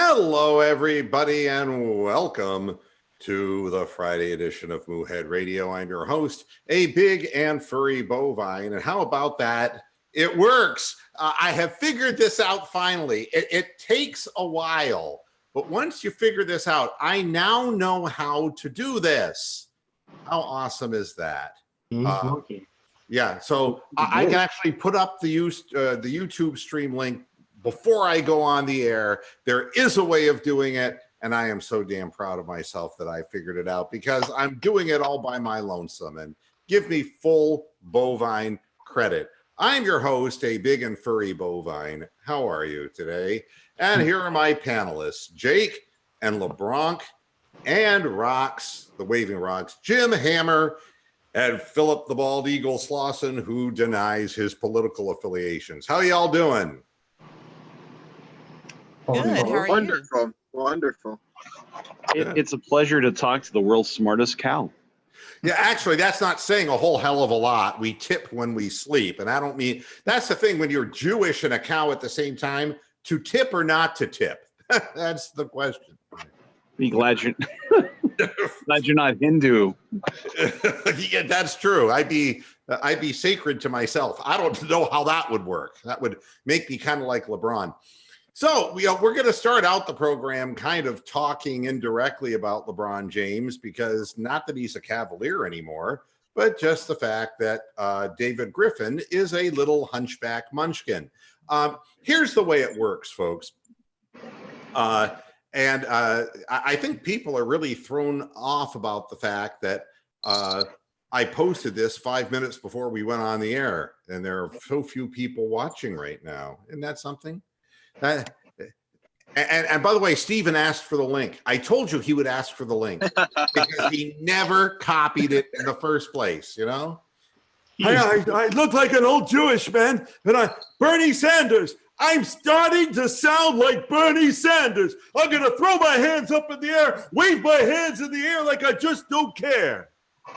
Hello, everybody, and welcome to the Friday edition of Moohead Radio. I'm your host, a big and furry bovine. And how about that? It works. I have figured this out finally. It takes a while, but once you figure this out, I now know how to do this. How awesome is that? Yeah, so I can actually put up the YouTube stream link before I go on the air. There is a way of doing it, and I am so damn proud of myself that I figured it out because I'm doing it all by my lonesome, and give me full bovine credit. I'm your host, a big and furry bovine. How are you today? And here are my panelists, Jake and LeBronc and Rocks, the Waving Rocks, Jim Hammer, and Philip the Bald Eagle Slauson, who denies his political affiliations. How y'all doing? Good. How are Wonderful. you? Wonderful. It's a pleasure to talk to the world's smartest cow. Yeah, actually, that's not saying a whole hell of a lot. We tip when we sleep. And I don't mean, that's the thing when you're Jewish and a cow at the same time, to tip or not to tip. That's the question. Be glad you're glad you're not Hindu. Yeah, that's true. I'd be sacred to myself. I don't know how that would work. That would make me kind of like LeBron. So we're going to start out the program kind of talking indirectly about LeBron James, because not that he's a Cavalier anymore, but just the fact that David Griffin is a little hunchback munchkin. Here's the way it works, folks. I think people are really thrown off about the fact that I posted this 5 minutes before we went on the air, and there are so few people watching right now. Isn't that something? And by the way, Steven asked for the link. I told you he would ask for the link because he never copied it in the first place, you know? I look like an old Jewish man, and Bernie Sanders. I'm starting to sound like Bernie Sanders. I'm going to throw my hands up in the air, wave my hands in the air like I just don't care.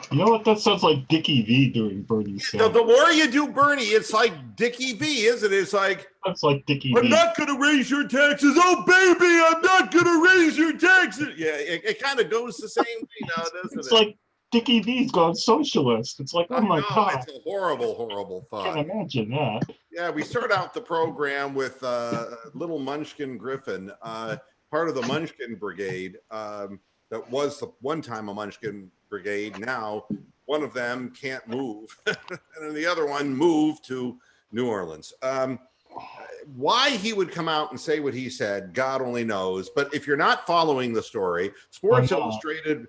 You know what? That sounds like Dickie V doing Bernie Sanders. The more you do Bernie, it's like Dickie V, isn't it? It's like, that's like Dickie I'm V. not going to raise your taxes. Oh, baby, I'm not going to raise your taxes. Yeah, it kind of goes the same way now, doesn't it? It's like Dickie V's gone socialist. It's like, oh my God. It's a horrible, horrible thought. I can't imagine that. Yeah, we start out the program with little Munchkin Griffin, part of the Munchkin Brigade. That was the one time a Munchkin Brigade. Now one of them can't move, and then the other one moved to New Orleans. Why he would come out and say what he said, God only knows. But if you're not following the story, Sports Illustrated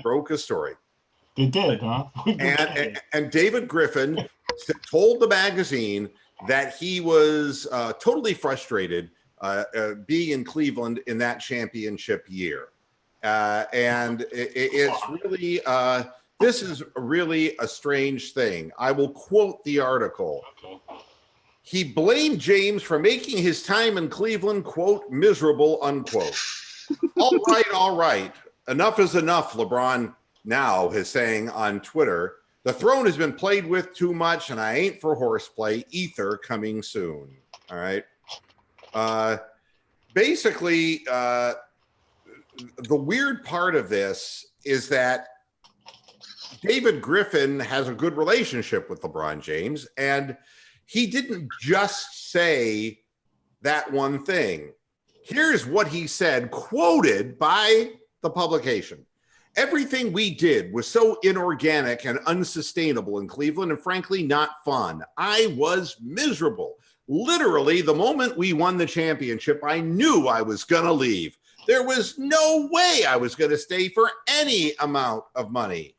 broke a story. They did, huh? and David Griffin told the magazine that he was totally frustrated being in Cleveland in that championship year. And it's really, this is really a strange thing. I will quote the article. He blamed James for making his time in Cleveland, quote, miserable, unquote. All right. Enough is enough, LeBron now is saying on Twitter. The throne has been played with too much, and I ain't for horseplay. Ether coming soon. All right. Basically, the weird part of this is that David Griffin has a good relationship with LeBron James, and he didn't just say that one thing. Here's what he said, quoted by the publication. Everything we did was so inorganic and unsustainable in Cleveland, and frankly, not fun. I was miserable. Literally, the moment we won the championship, I knew I was going to leave. There was no way I was going to stay for any amount of money.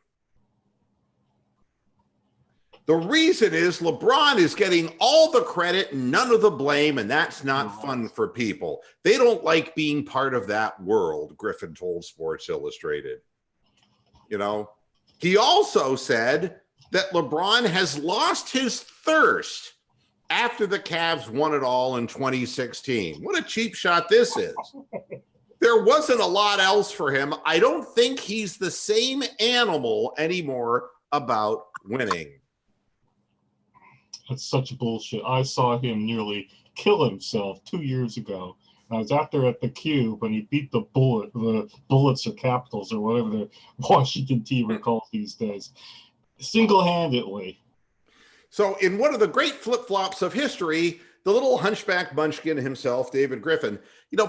The reason is LeBron is getting all the credit and none of the blame, and that's not fun for people. They don't like being part of that world, Griffin told Sports Illustrated. You know, he also said that LeBron has lost his thirst after the Cavs won it all in 2016. What a cheap shot this is. There wasn't a lot else for him. I don't think he's the same animal anymore about winning. That's such bullshit. I saw him nearly kill himself 2 years ago I was out there at the Cube when he beat the Bullets or Capitals or whatever the Washington team are called these days, single-handedly. So in one of the great flip-flops of history, the little hunchback Munchkin himself, David Griffin,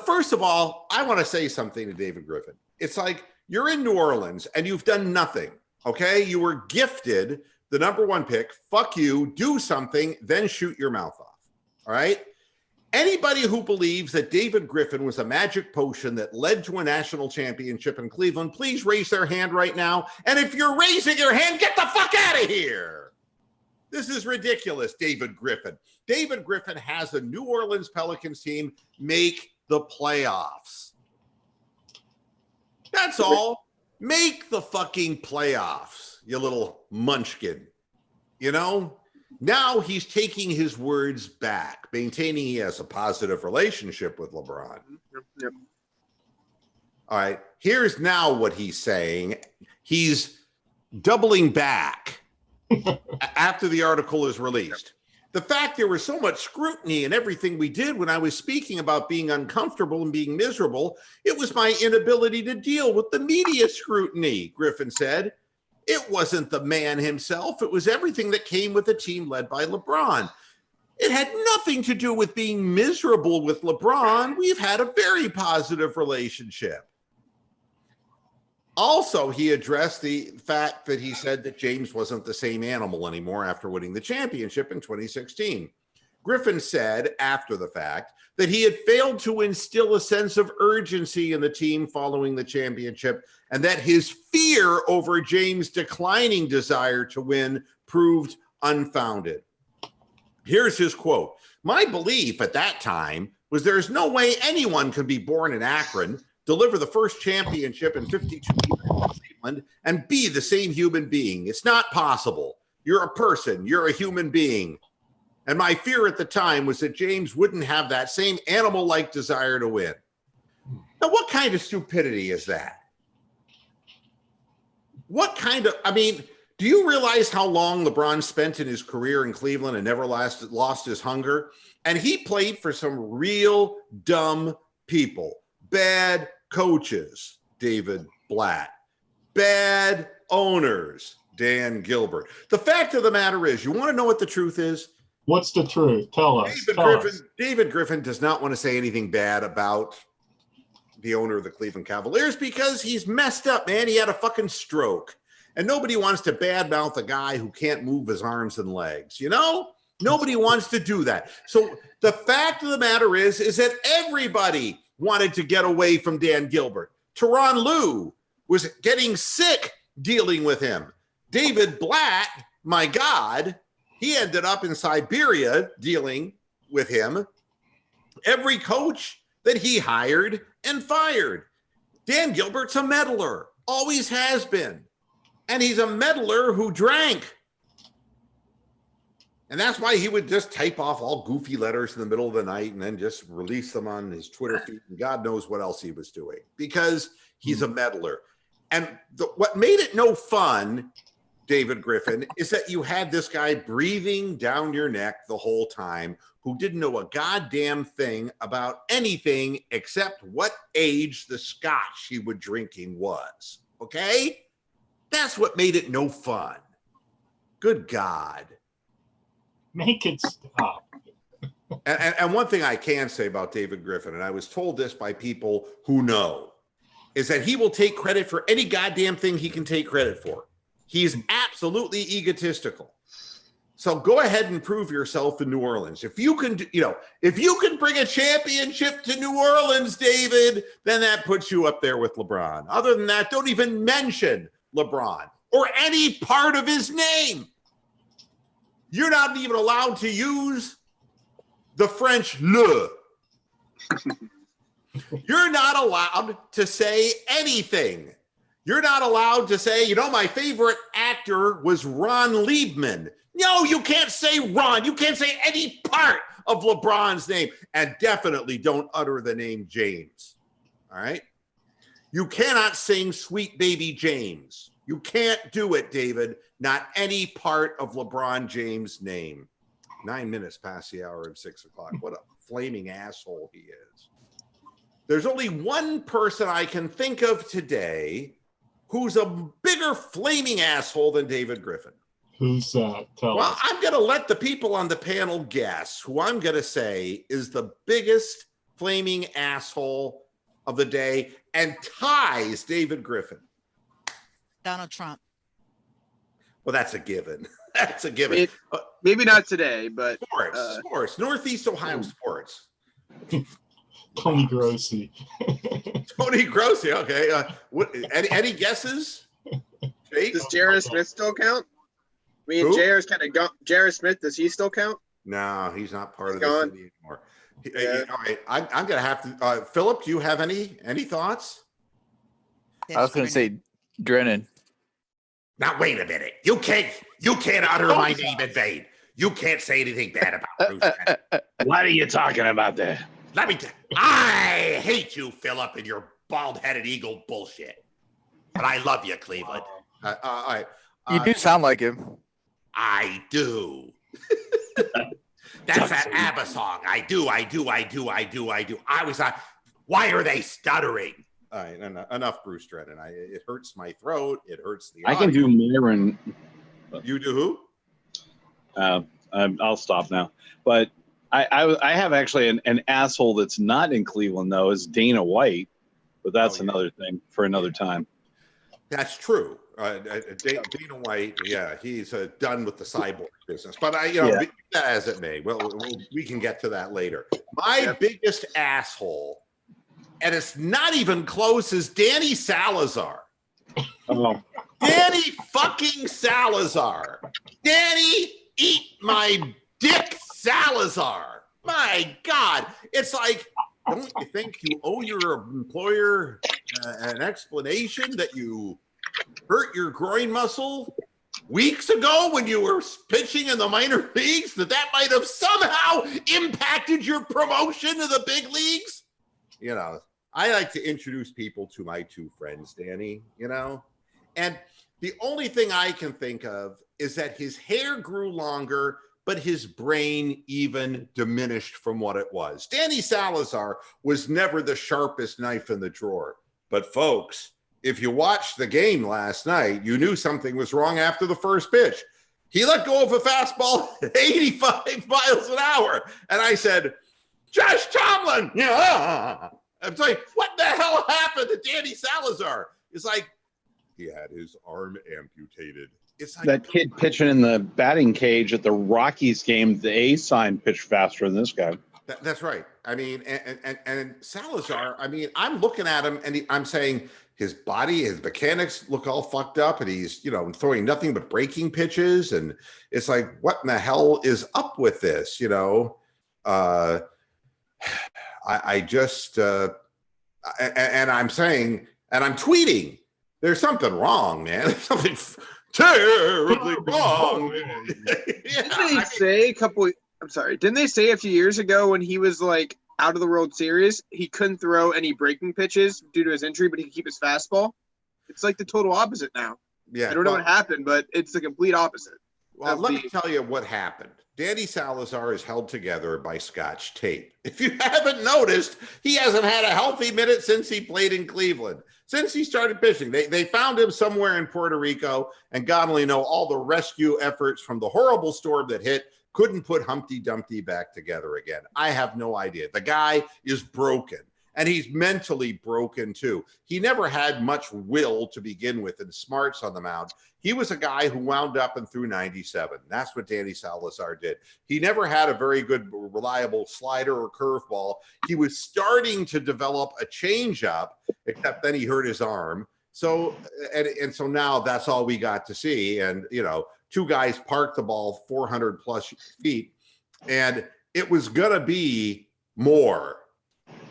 first of all, I want to say something to David Griffin. It's like you're in New Orleans and you've done nothing, okay? You were gifted the #1 pick. Fuck you, do something, then shoot your mouth off, all right? Anybody who believes that David Griffin was a magic potion that led to a national championship in Cleveland, please raise their hand right now. And if you're raising your hand, get the fuck out of here. This is ridiculous, David Griffin. David Griffin has the New Orleans Pelicans team make the playoffs. That's all. Make the fucking playoffs, you little munchkin. Now he's taking his words back, maintaining he has a positive relationship with LeBron. Yep. All right, here's now what he's saying. He's doubling back after the article is released. The fact there was so much scrutiny in everything we did when I was speaking about being uncomfortable and being miserable, it was my inability to deal with the media scrutiny, Griffin said. It wasn't the man himself. It was everything that came with a team led by LeBron. It had nothing to do with being miserable with LeBron. We've had a very positive relationship. Also, he addressed the fact that he said that James wasn't the same animal anymore after winning the championship in 2016. Griffin said after the fact that he had failed to instill a sense of urgency in the team following the championship, and that his fear over James' declining desire to win proved unfounded. Here's his quote. My belief at that time was there's no way anyone could be born in Akron, deliver the first championship in 52 years in Cleveland, and be the same human being. It's not possible. You're a person. You're a human being. And my fear at the time was that James wouldn't have that same animal-like desire to win. Now, what kind of stupidity is that? Do you realize how long LeBron spent in his career in Cleveland and never lost his hunger? And he played for some real dumb people. Bad coaches, David Blatt. Bad owners, Dan Gilbert. The fact of the matter is, you want to know what the truth is? What's the truth? Tell us. David Griffin does not want to say anything bad about the owner of the Cleveland Cavaliers because he's messed up, man. He had a fucking stroke. And nobody wants to badmouth a guy who can't move his arms and legs, Nobody wants to do that. So the fact of the matter is that everybody wanted to get away from Dan Gilbert. Tyronn Lue was getting sick dealing with him. David Blatt, my God, he ended up in Siberia dealing with him. Every coach that he hired and fired. Dan Gilbert's a meddler, always has been. And he's a meddler who drank. And that's why he would just type off all goofy letters in the middle of the night and then just release them on his Twitter feed. And God knows what else he was doing because he's a meddler. And what made it no fun, David Griffin, is that you had this guy breathing down your neck the whole time who didn't know a goddamn thing about anything except what age the scotch he was drinking was. Okay? That's what made it no fun. Good God. Make it stop. And one thing I can say about David Griffin, and I was told this by people who know, is that he will take credit for any goddamn thing he can take credit for. He's absolutely egotistical. So go ahead and prove yourself in New Orleans. If you can, if you can bring a championship to New Orleans, David, then that puts you up there with LeBron. Other than that, don't even mention LeBron or any part of his name. You're not even allowed to use the French le. You're not allowed to say anything. You're not allowed to say, my favorite actor was Ron Liebman. No, you can't say Ron. You can't say any part of LeBron's name. And definitely don't utter the name James. All right? You cannot sing Sweet Baby James. You can't do it, David. Not any part of LeBron James' name. 9 minutes past the hour of 6 o'clock. What a flaming asshole he is. there's only one person I can think of today who's a bigger flaming asshole than David Griffin. Who's that? Tell Well, us. I'm going to let the people on the panel guess who I'm going to say is the biggest flaming asshole of the day and ties David Griffin. Donald Trump. Well, that's a given. That's a given. Maybe not today, but Sports. Northeast Ohio sports. Tony Grossi. Tony Grossi. Okay. Any guesses? Jake? does J.R. Smith still count? I mean, Who? J.R. kind of gone. J.R. Smith, does he still count? No, he's not part of He's the gone. city anymore. Yeah. All right. I'm going to have to. Philip, do you have any thoughts? That's I was going to say Drennan. Now wait a minute. You can't utter my name in vain. You can't say anything bad about Bruce Bennett. What are you talking about there? Let me I hate you, Philip, and your bald-headed eagle bullshit. But I love you, Cleveland. All right. You do sound like him. I do. That's that ABBA song. I do. I was on. Why are they stuttering? All right, enough Bruce Drennan. It hurts my throat. It hurts the I can do Myron. You do who? I'll stop now. But I have actually an asshole that's not in Cleveland, though, is Dana White. But that's another thing for another time. That's true. Dana White, yeah, he's done with the cyborg business. But be that as it may, we can get to that later. My biggest asshole, and it's not even close, is Danny Salazar. Oh, Danny fucking Salazar. Danny, eat my dick, Salazar. My God, it's like, don't you think you owe your employer an explanation that you hurt your groin muscle weeks ago when you were pitching in the minor leagues? That might have somehow impacted your promotion to the big leagues? I like to introduce people to my two friends, Danny, and the only thing I can think of is that his hair grew longer, but his brain even diminished from what it was. Danny Salazar was never the sharpest knife in the drawer. But folks, if you watched the game last night, you knew something was wrong after the first pitch. He let go of a fastball at 85 miles an hour. And I said, Josh Tomlin, yeah. I'm like, what the hell happened to Danny Salazar? It's like, he had his arm amputated. It's like that kid pitching in the batting cage at the Rockies game, the A sign pitched faster than this guy. That's right. I mean, and Salazar, I mean, I'm looking at him and I'm saying his body, his mechanics look all fucked up, and he's, throwing nothing but breaking pitches. And it's like, what in the hell is up with this? I just, and I'm saying, and I'm tweeting, there's something wrong, man. There's something terribly wrong. Didn't they say a few years ago when he was like out of the World Series, he couldn't throw any breaking pitches due to his injury, but he could keep his fastball? It's like the total opposite now. Yeah. I don't know what happened, but it's the complete opposite. Well, let me tell you what happened. Danny Salazar is held together by Scotch tape. If you haven't noticed, he hasn't had a healthy minute since he played in Cleveland, since he started pitching. They found him somewhere in Puerto Rico, and God only know all the rescue efforts from the horrible storm that hit couldn't put Humpty Dumpty back together again. I have no idea. The guy is broken, and he's mentally broken too. He never had much will to begin with and smarts on the mound. He was a guy who wound up and threw 97. That's what Danny Salazar did. He never had a very good, reliable slider or curveball. He was starting to develop a changeup, except then he hurt his arm. So, and so now that's all we got to see. And, two guys parked the ball 400 plus feet, and it was going to be more.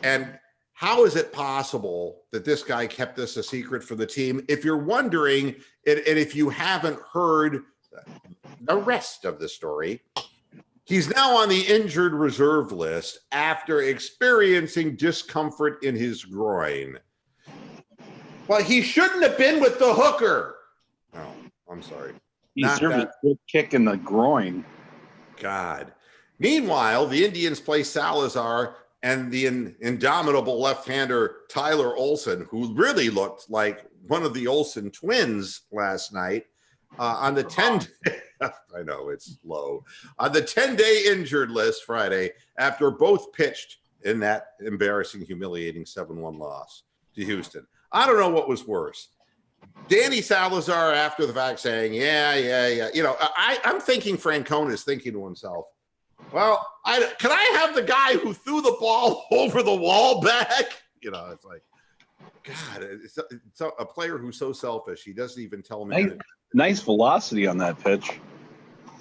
And how is it possible that this guy kept this a secret for the team? If you're wondering, and if you haven't heard the rest of the story, he's now on the injured reserve list after experiencing discomfort in his groin. Well, he shouldn't have been with the hooker. Oh, I'm sorry. He served a quick kick in the groin. God. Meanwhile, the Indians play Salazar and the indomitable left-hander Tyler Olson, who really looked like one of the Olsen twins last night on the 10 I know it's low on the 10-day injured list Friday after both pitched in that embarrassing, humiliating 7-1 loss to Houston. I don't know what was worse. Danny Salazar after the fact saying, yeah. You know, I'm thinking Francona is thinking to himself, well, can I have the guy who threw the ball over the wall back? You know, it's like, God, it's a player who's so selfish. He doesn't even tell me. Nice velocity on that pitch.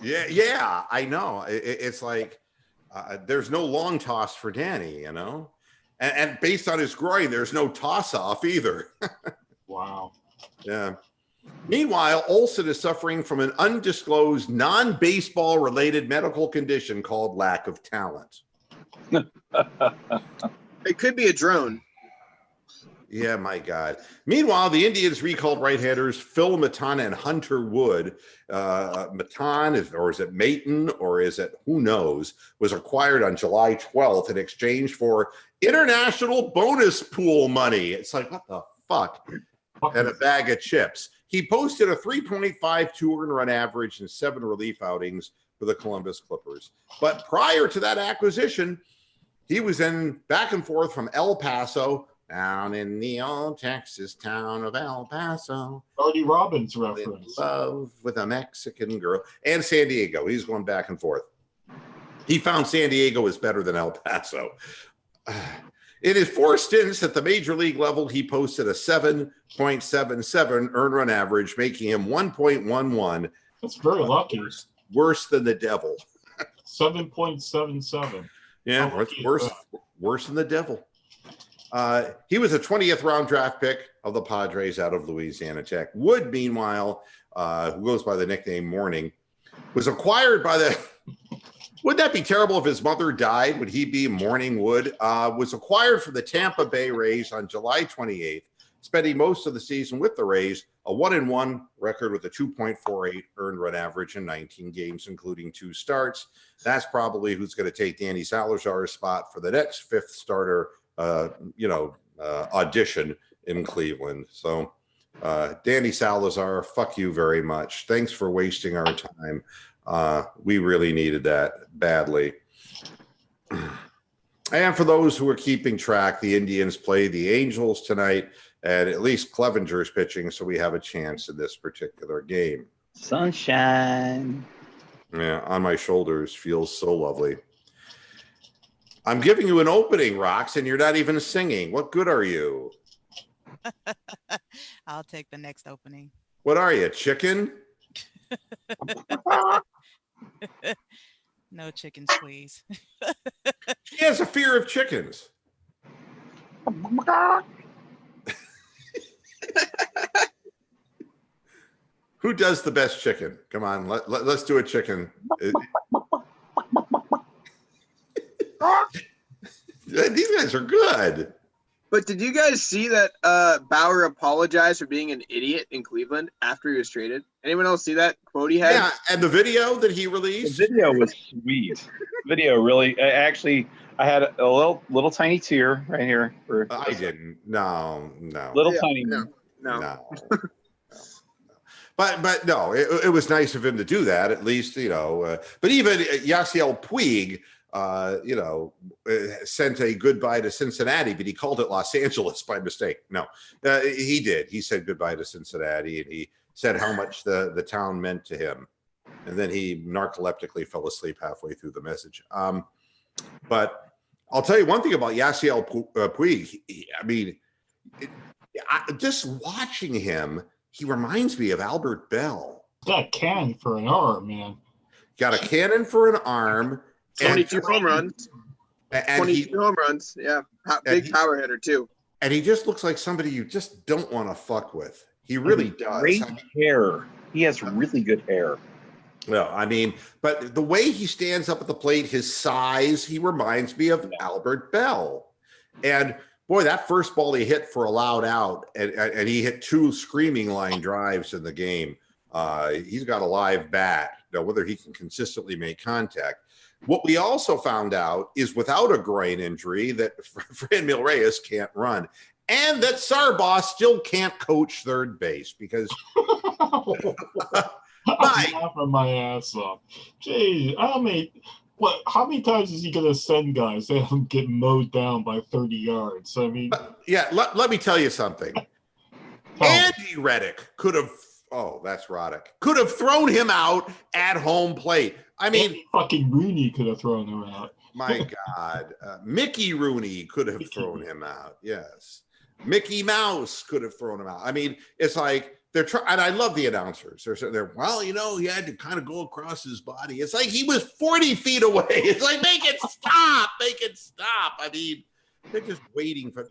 Yeah, I know. It's like there's no long toss for Danny, you know? And based on his groin, there's no toss-off either. Wow. Yeah. Meanwhile, Olsen is suffering from an undisclosed, non-baseball related medical condition called lack of talent. It could be a drone. Yeah, my God. Meanwhile, the Indians recalled right-handers Phil Maton and Hunter Wood. Maton, or is it Maton, or is it who knows, was acquired on July 12th in exchange for international bonus pool money. It's like, what the fuck? And a bag of chips. He posted a 3.52 earned run average in 7 relief outings for the Columbus Clippers. But prior to that acquisition, he was in back and forth from El Paso, down in the old Texas town of El Paso. Artie Robbins In reference. love with a Mexican girl. And San Diego. He's going back and forth. He found San Diego is better than El Paso. In his 4 stints at the major league level, he posted a 7.77 earned run average, making him 1.11. That's very lucky. Worse than the devil. 7.77. Yeah, How lucky is worse than the devil. He was a 20th round draft pick of the Padres out of Louisiana Tech. Wood, meanwhile, who goes by the nickname Morning, was acquired by the... Wouldn't that be terrible if his mother died? Would he be Morning Wood? Was acquired from the Tampa Bay Rays on July 28th, spending most of the season with the Rays, a 1-1 record with a 2.48 earned run average in 19 games, including 2 starts. That's probably who's going to take Danny Salazar's spot for the next 5th starter, audition in Cleveland. So, Danny Salazar, fuck you very much. Thanks for wasting our time. We really needed that badly. And for those who are keeping track, the Indians play the Angels tonight, and at least Clevenger's pitching, so we have a chance in this particular game. Sunshine. Yeah, on my shoulders feels so lovely. I'm giving you an opening, Rox, and you're not even singing. What good are you? I'll take the next opening. What are you, chicken? No chicken squeeze. She has a fear of chickens. Who does the best chicken? Come on, let's do a chicken. These guys are good. But did you guys see that Bauer apologized for being an idiot in Cleveland after he was traded? Anyone else see that quote he had? Yeah, and the video that he The released. video was sweet. Video really, actually, I had a little tiny tear right here. I didn't. No. Little Yeah, tiny. no. No. But no, it was nice of him to do that, at least, you know. But even Yasiel Puig, sent a goodbye to Cincinnati, but he called it Los Angeles by mistake. No, he did. He said goodbye to Cincinnati, and he said how much the town meant to him. And then he narcoleptically fell asleep halfway through the message. But I'll tell you one thing about Yasiel Puig. Just watching him, he reminds me of Albert Bell. That cannon for an arm, man. Got a cannon for an arm. 22 home runs. And 22 home runs. Yeah. Big power hitter, too. And he just looks like somebody you just don't want to fuck with. He really does. Great hair. He has really good hair. Well, but the way he stands up at the plate, his size, he reminds me of Albert Bell. And boy, that first ball he hit for a loud out, and he hit 2 screaming line drives in the game. He's got a live bat. Now, whether he can consistently make contact. What we also found out is without a groin injury that Franmil Reyes can't run, and that Sarboss still can't coach third base because I'm laughing my ass off. Gee, how many times is he gonna send guys that get mowed down by 30 yards? I mean, yeah, let me tell you something. Andy Reddick could have. Oh, that's Roddick. Could have thrown him out at home plate. I mean, fucking Rooney could have thrown him out. My God, Mickey Rooney could have thrown him out. Yes, Mickey Mouse could have thrown him out. I mean, it's like they're trying, and I love the announcers. They're sitting there. Well, you know, he had to kind of go across his body. It's like he was 40 feet away. It's like make it stop, make it stop. I mean, they're just waiting for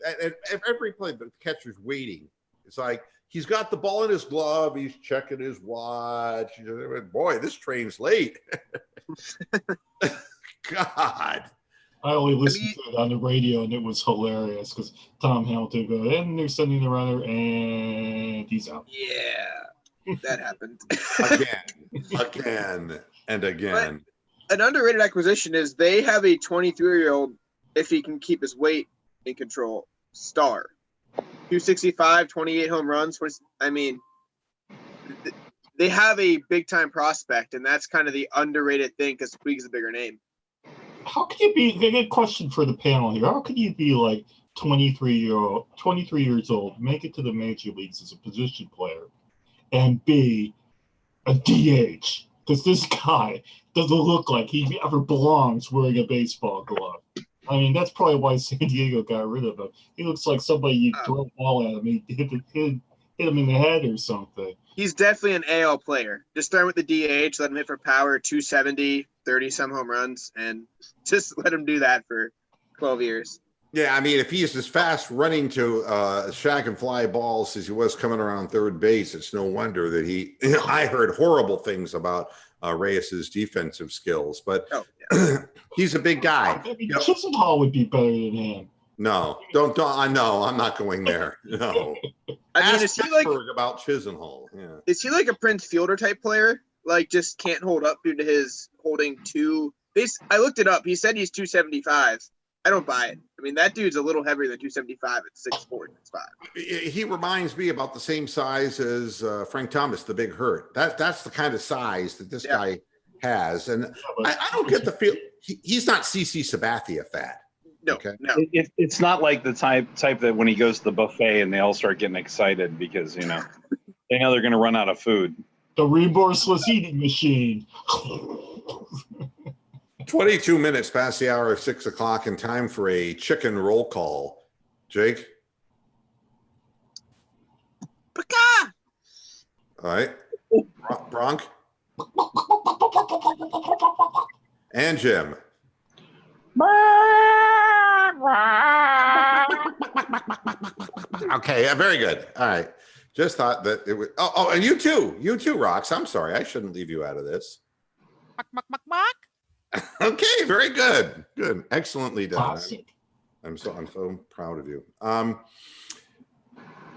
every play. The catcher's waiting. It's like. He's got the ball in his glove. He's checking his watch. Boy, this train's late. God. I only listened to it on the radio, and it was hilarious because Tom Hamilton goes, and they're sending the runner, and he's out. Yeah, that happened. Again, and again. But an underrated acquisition is they have a 23-year-old, if he can keep his weight in control, star. 265, 28 home runs. I mean, they have a big-time prospect, and that's kind of the underrated thing because Puig's a bigger name. How can you be – I got a question for the panel here. How can you be like 23 years old, make it to the major leagues as a position player, and be a DH? Because this guy doesn't look like he ever belongs wearing a baseball glove. I mean, that's probably why San Diego got rid of him. He looks like somebody you throw a ball at him, he hit him in the head or something. He's definitely an AL player. Just start with the DH, let him hit for power, 270, 30-some home runs, and just let him do that for 12 years. Yeah, I mean, if he's as fast running to shack and fly balls as he was coming around third base, it's no wonder that he – I heard horrible things about Reyes's defensive skills, but he's a big guy. I mean, Chisenhall would be better than him. No, don't. I know. I'm not going there. No. I mean, is he like about Chisenhall? Yeah. Is he like a Prince Fielder type player? Like, just can't hold up due to his holding two. I looked it up. He said he's 275. I don't buy it. I mean, that dude's a little heavier than 275 at 6'4", 6'5". He reminds me about the same size as Frank Thomas, the Big Hurt. That's the kind of size that this guy has, and I don't get the feel he's not CC Sabathia fat. No, okay? No. It's not like the type that when he goes to the buffet and they all start getting excited because they know they're going to run out of food. The remorseless eating machine. 22 minutes past the hour of 6 o'clock, and time for a chicken roll call. Jake. Paka! All right. Bronk. And Jim. Okay, very good. All right. Just thought that it would. Oh, and you too, Rox. I'm sorry, I shouldn't leave you out of this. Okay, very good. Good, excellently done. Classic. I'm so proud of you.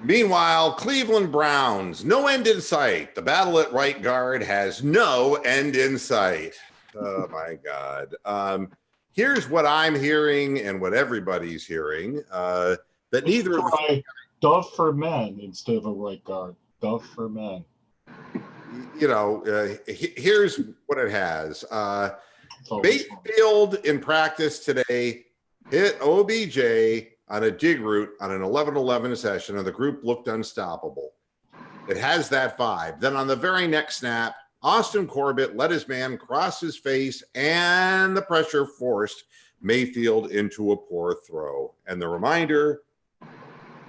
Meanwhile, Cleveland Browns, no end in sight. The battle at right guard has no end in sight. Oh my God. Here's what I'm hearing and what everybody's hearing. That neither of the Dove for men instead of a right guard. Dove for men. You know, here's what it has. Mayfield in practice today hit OBJ on a dig route on an 11-11 session, and the group looked unstoppable. It has that vibe. Then on the very next snap, Austin Corbett let his man cross his face, and the pressure forced Mayfield into a poor throw. And the reminder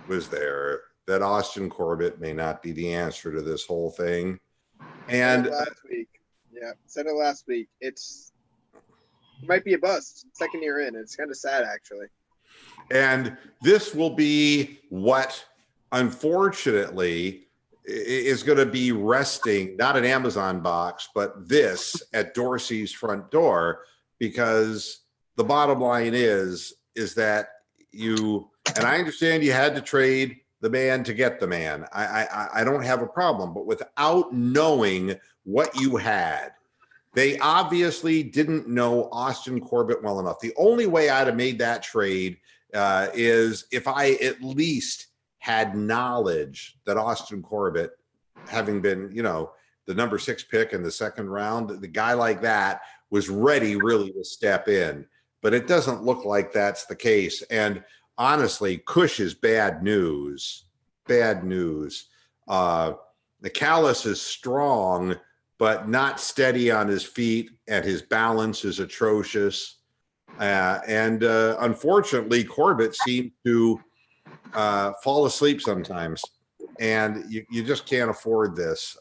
was there that Austin Corbett may not be the answer to this whole thing. And last week, said it last week. It might be a bust. Second year in, it's kind of sad actually. And this will be what, unfortunately, is going to be resting, not an Amazon box, but this at Dorsey's front door, because the bottom line is that you, and I understand you had to trade the man to get the man. I don't have a problem, but without knowing what you had, They obviously didn't know Austin Corbett well enough. The only way I'd have made that trade is if I at least had knowledge that Austin Corbett, having been, the number 6 pick in the second round, the guy like that was ready really to step in. But it doesn't look like that's the case. And honestly, Cush is bad news. Bad news. The Callis is strong, but not steady on his feet, and his balance is atrocious. And unfortunately, Corbett seemed to fall asleep sometimes. And you just can't afford this.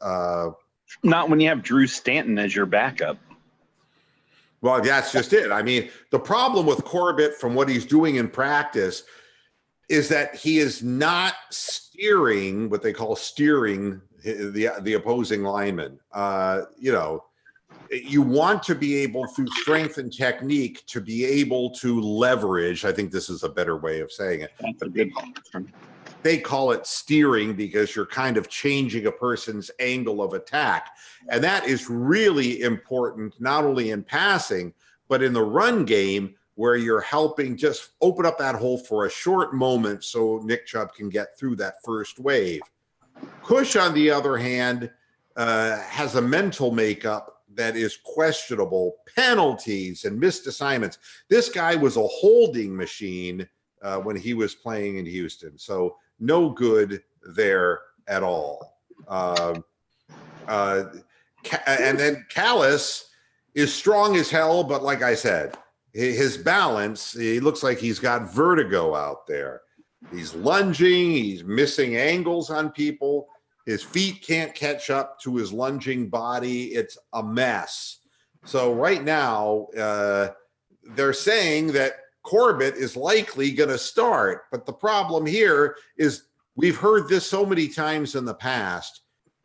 Not when you have Drew Stanton as your backup. Well, that's just it. I mean, the problem with Corbett from what he's doing in practice is that he is not steering what they call steering the opposing lineman. You want to be able, through strength and technique, to be able to leverage. I think this is a better way of saying it. That's a good term. They call it steering because you're kind of changing a person's angle of attack. And that is really important, not only in passing, but in the run game, where you're helping just open up that hole for a short moment so Nick Chubb can get through that first wave. Cush, on the other hand, has a mental makeup that is questionable. Penalties and missed assignments. This guy was a holding machine when he was playing in Houston. So no good there at all. And then Callis is strong as hell, but like I said, his balance, he looks like he's got vertigo out there. He's lunging, he's missing angles on people. His feet can't catch up to his lunging body. It's a mess. So right now, they're saying that Corbett is likely going to start. But the problem here is we've heard this so many times in the past,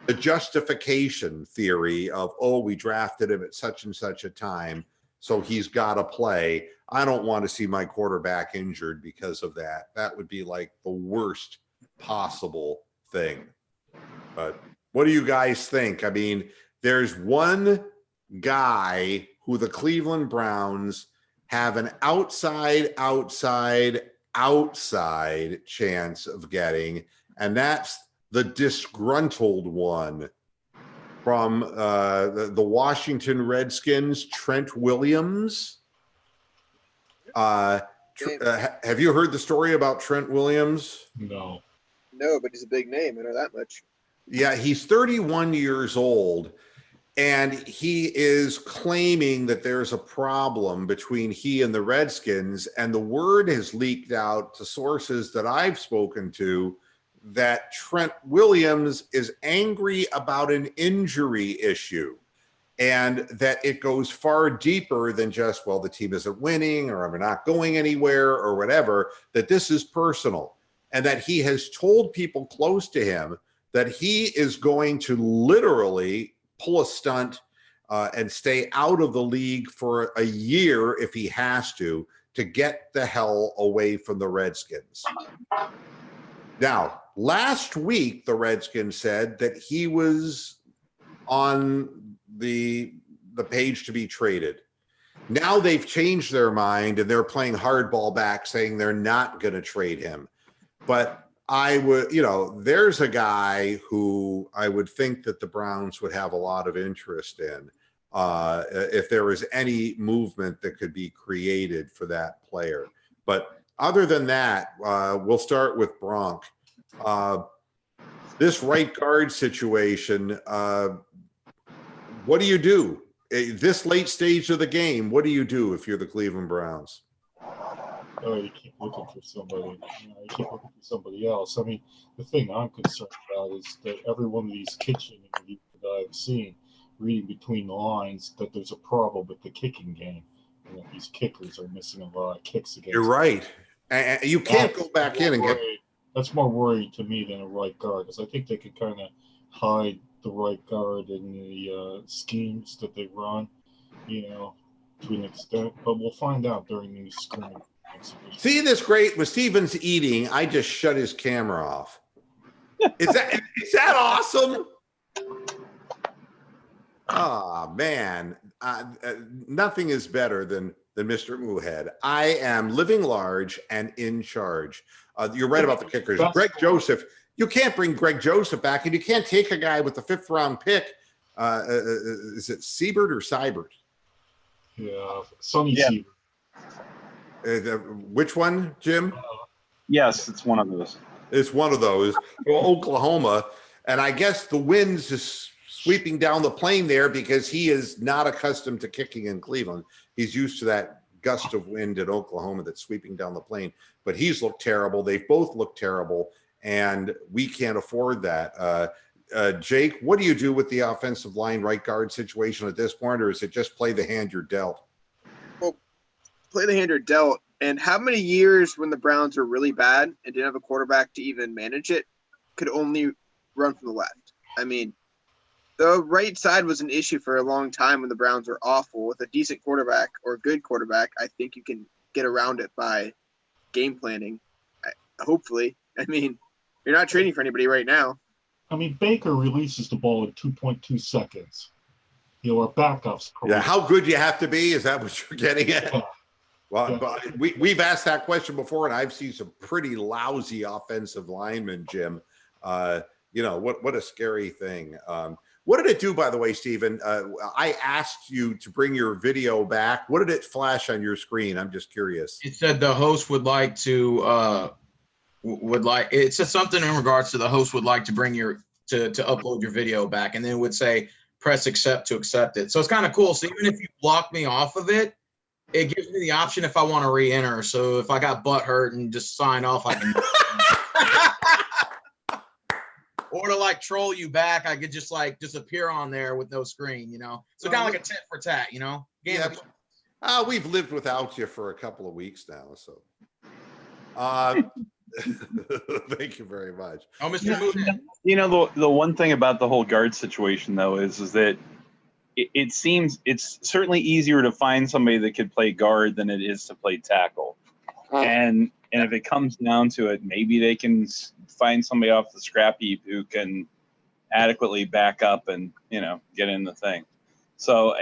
the justification theory of, we drafted him at such and such a time, so he's got to play. I don't want to see my quarterback injured because of that. That would be like the worst possible thing. But what do you guys think? I mean, there's one guy who the Cleveland Browns have an outside chance of getting, and that's the disgruntled one from the Washington Redskins, Trent Williams. Have you heard the story about Trent Williams? No. No, but he's a big name. I know that much. Yeah, he's 31 years old. And he is claiming that there's a problem between he and the Redskins. And the word has leaked out to sources that I've spoken to that Trent Williams is angry about an injury issue, and that it goes far deeper than just, well, the team isn't winning or I'm not going anywhere or whatever, that this is personal, and that he has told people close to him that he is going to literally pull a stunt and stay out of the league for a year if he has to get the hell away from the Redskins. Now, last week, the Redskins said that he was on the page to be traded. Now they've changed their mind and they're playing hardball back, saying they're not going to trade him. But I would, there's a guy who I would think that the Browns would have a lot of interest in if there was any movement that could be created for that player. But other than that, we'll start with Bronk. This right guard situation, what do you do? This late stage of the game, what do you do if you're the Cleveland Browns? You keep looking for somebody. You keep looking for somebody else. I mean, the thing I'm concerned about is that every one of these kitchen interviews that I've seen, reading between the lines, that there's a problem with the kicking game, and that these kickers are missing a lot of kicks against. You're right. And you can't go back in and get. That's more worrying to me than a right guard, because I think they could kind of hide the right guard in the schemes that they run, to an extent. But we'll find out during these scrimmage. See this great when Steven's eating, I just shut his camera off. Is that awesome? Oh man, nothing is better than Mr. Moohead. I am living large and in charge. You're right about the kickers. Greg Joseph. You can't bring Greg Joseph back, and you can't take a guy with the 5th round pick. Is it Siebert or Seibert? Yeah, Sonny Yeah. Siebert. Which one, Jim? Yes, it's one of those. It's one of those. Well, Oklahoma, and I guess the winds is sweeping down the plane there because he is not accustomed to kicking in Cleveland. He's used to that gust of wind in Oklahoma that's sweeping down the plane. But he's looked terrible. They've both looked terrible, and we can't afford that. Jake, what do you do with the offensive line right guard situation at this point, or is it just play the hand you're dealt? Well, play the hand you're dealt. And how many years when the Browns were really bad and didn't have a quarterback to even manage it could only run from the left? I mean, the right side was an issue for a long time when the Browns were awful. With a decent quarterback or a good quarterback, I think you can get around it by game planning. Hopefully. I mean, you're not trading for anybody right now. I mean, Baker releases the ball in 2.2 seconds. Our backups. Yeah, how good you have to be? Is that what you're getting at? Yeah. Well, Yeah. but we've asked that question before, and I've seen some pretty lousy offensive linemen, Jim. What a scary thing. What did it do, by the way, Stephen? I asked you to bring your video back. What did it flash on your screen? I'm just curious. It said the host would like to it said something in regards to the host would like to bring to upload your video back, and then it would say press accept to accept it. So it's kind of cool. So even if you block me off of it, it gives me the option if I want to re-enter. So if I got butt hurt and just sign off, I can. Or to like troll you back, I could just like disappear on there with no screen, So kind of like a tit for tat, Yeah. We've lived without you for a couple of weeks now, so. Thank you very much. Oh, Mr. Moohead. The one thing about the whole guard situation, though, is that it seems it's certainly easier to find somebody that could play guard than it is to play tackle. And if it comes down to it, maybe they can find somebody off the scrap heap who can adequately back up and get in the thing. So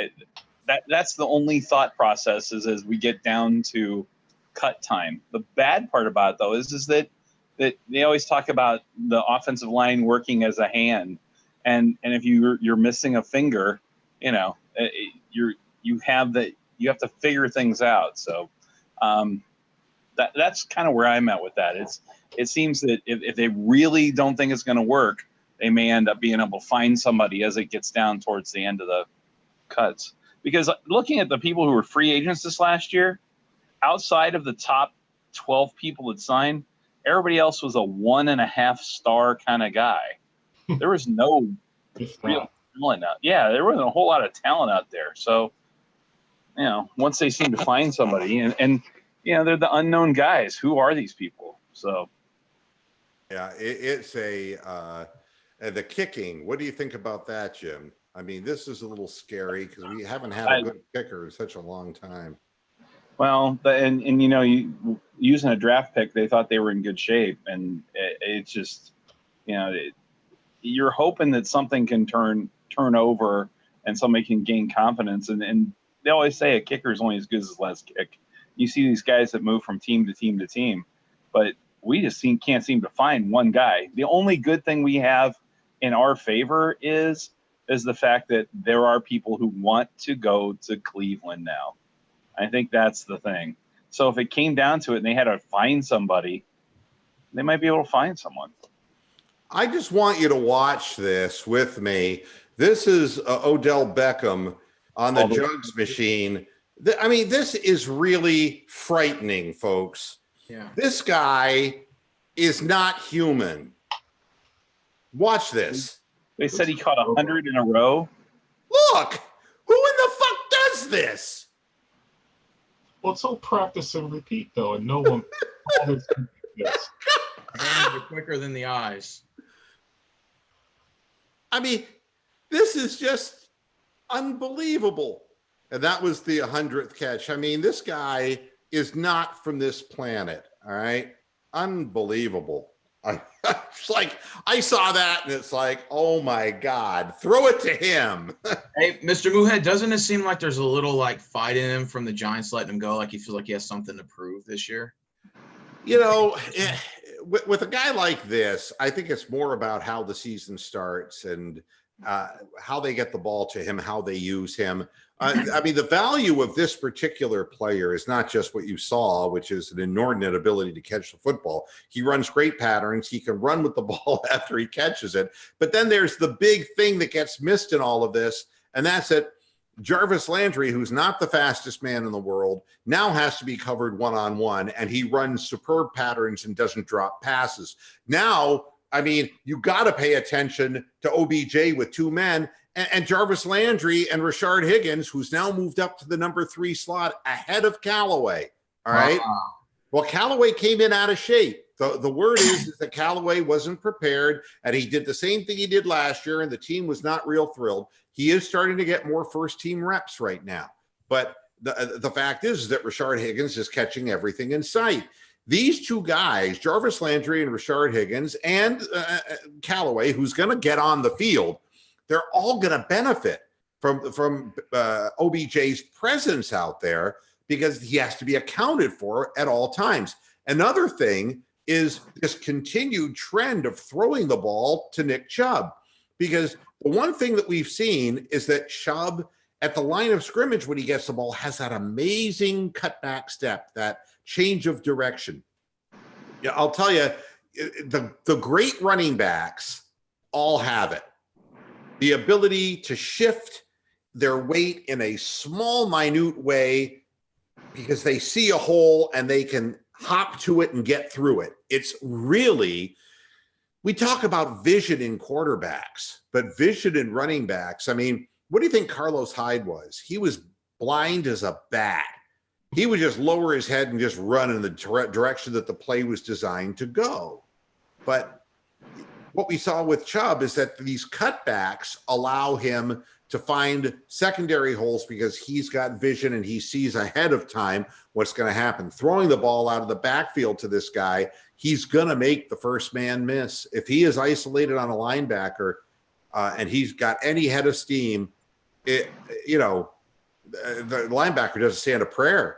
that's the only thought process is as we get down to cut time. The bad part about it, though, is that they always talk about the offensive line working as a hand, and if you're missing a finger, you have to figure things out. So that's kind of where I'm at with that. It seems that if they really don't think it's going to work, they may end up being able to find somebody as it gets down towards the end of the cuts. Because looking at the people who were free agents this last year, outside of the top 12 people that signed, everybody else was a 1.5 star kind of guy. There was no real talent out. Yeah, there wasn't a whole lot of talent out there. So, once they seem to find somebody, and they're the unknown guys. Who are these people? So, yeah, it's the kicking. What do you think about that, Jim? I mean, this is a little scary because we haven't had a good kicker in such a long time. Well, you using a draft pick, they thought they were in good shape, and it's just, you're hoping that something can turn over and somebody can gain confidence. And they always say a kicker is only as good as his last kick. You see these guys that move from team to team to team, but we just can't seem to find one guy. The only good thing we have in our favor is the fact that there are people who want to go to Cleveland now. I think that's the thing. So if it came down to it and they had to find somebody, they might be able to find someone. I just want you to watch this with me. This is Odell Beckham on the jugs machine. I mean, this is really frightening, folks. Yeah. This guy is not human. Watch this. They said he caught 100 in a row. Look, who in the fuck does this? Well, it's all practice and repeat, though, and no one. Hands are quicker than the eyes. I mean, this is just unbelievable. And that was the 100th catch. I mean, this guy is not from this planet. All right. Unbelievable. It's like I saw that and it's like, oh my God, throw it to him. Hey, Mr. Moohead, doesn't it seem like there's a little like fight in him from the Giants letting him go? Like he feels like he has something to prove this year. You know, with a guy like this, I think it's more about how the season starts and how they get the ball to him, how they use him. I mean, the value of this particular player is not just what you saw, which is an inordinate ability to catch the football. He runs great patterns. He can run with the ball after he catches it. But then there's the big thing that gets missed in all of this, and that's that Jarvis Landry, who's not the fastest man in the world, now has to be covered one-on-one, and he runs superb patterns and doesn't drop passes. Now, I mean, you got to pay attention to OBJ with two men, and Jarvis Landry and Rashard Higgins, who's now moved up to the number 3 slot ahead of Callaway. All right. Well, Callaway came in out of shape. The word is that Callaway wasn't prepared, and he did the same thing he did last year, and the team was not real thrilled. He is starting to get more first-team reps right now. But the fact is that Rashard Higgins is catching everything in sight. These two guys, Jarvis Landry and Rashard Higgins, and Callaway, who's going to get on the field, they're all going to benefit from OBJ's presence out there because he has to be accounted for at all times. Another thing is this continued trend of throwing the ball to Nick Chubb, because the one thing that we've seen is that Chubb at the line of scrimmage when he gets the ball has that amazing cutback step, that change of direction. Yeah, I'll tell you, the great running backs all have it. The ability to shift their weight in a small, minute way because they see a hole and they can hop to it and get through it. It's really, we talk about vision in quarterbacks, but vision in running backs. I mean, what do you think Carlos Hyde was? He was blind as a bat. He would just lower his head and just run in the direction that the play was designed to go. But what we saw with Chubb is that these cutbacks allow him to find secondary holes because he's got vision and he sees ahead of time what's going to happen. Throwing the ball out of the backfield to this guy, he's going to make the first man miss. If he is isolated on a linebacker and he's got any head of steam, the linebacker doesn't stand a prayer.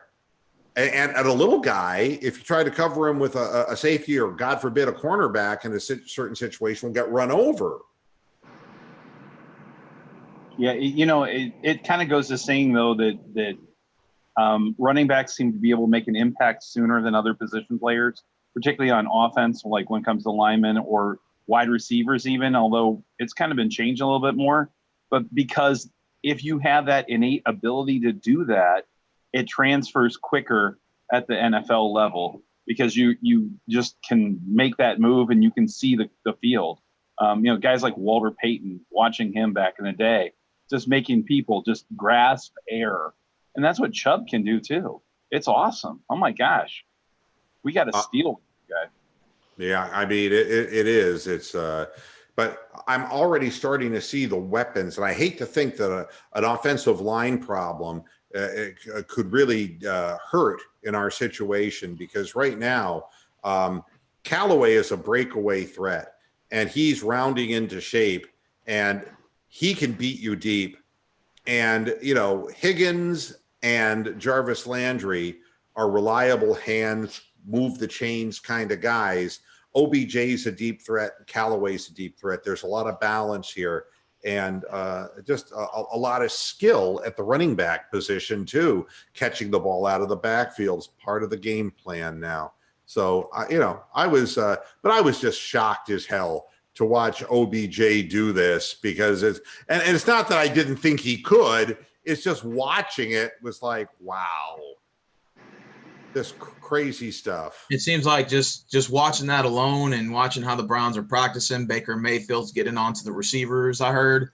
And a little guy, if you try to cover him with a safety or, God forbid, a cornerback in a certain situation, will get run over. Yeah, it kind of goes to saying, though, that running backs seem to be able to make an impact sooner than other position players, particularly on offense, like when it comes to linemen or wide receivers even, although it's kind of been changed a little bit more. But because if you have that innate ability to do that, it transfers quicker at the NFL level because you just can make that move and you can see the field. Guys like Walter Payton, watching him back in the day, just making people just grasp air. And that's what Chubb can do too. It's awesome. Oh my gosh. We got to steal this guy. Yeah, I mean, it is. It's but I'm already starting to see the weapons, and I hate to think that an offensive line problem could really hurt in our situation, because right now Callaway is a breakaway threat and he's rounding into shape and he can beat you deep. And, Higgins and Jarvis Landry are reliable hands, move the chains kind of guys. OBJ's a deep threat. Callaway's a deep threat. There's a lot of balance here. And just a lot of skill at the running back position too. Catching the ball out of the backfield is part of the game plan now. So I was just shocked as hell to watch OBJ do this, because it's not that I didn't think he could. It's just watching it was like, wow, this crazy stuff. It seems like just watching that alone and watching how the Browns are practicing, Baker Mayfield's getting onto the receivers, I heard,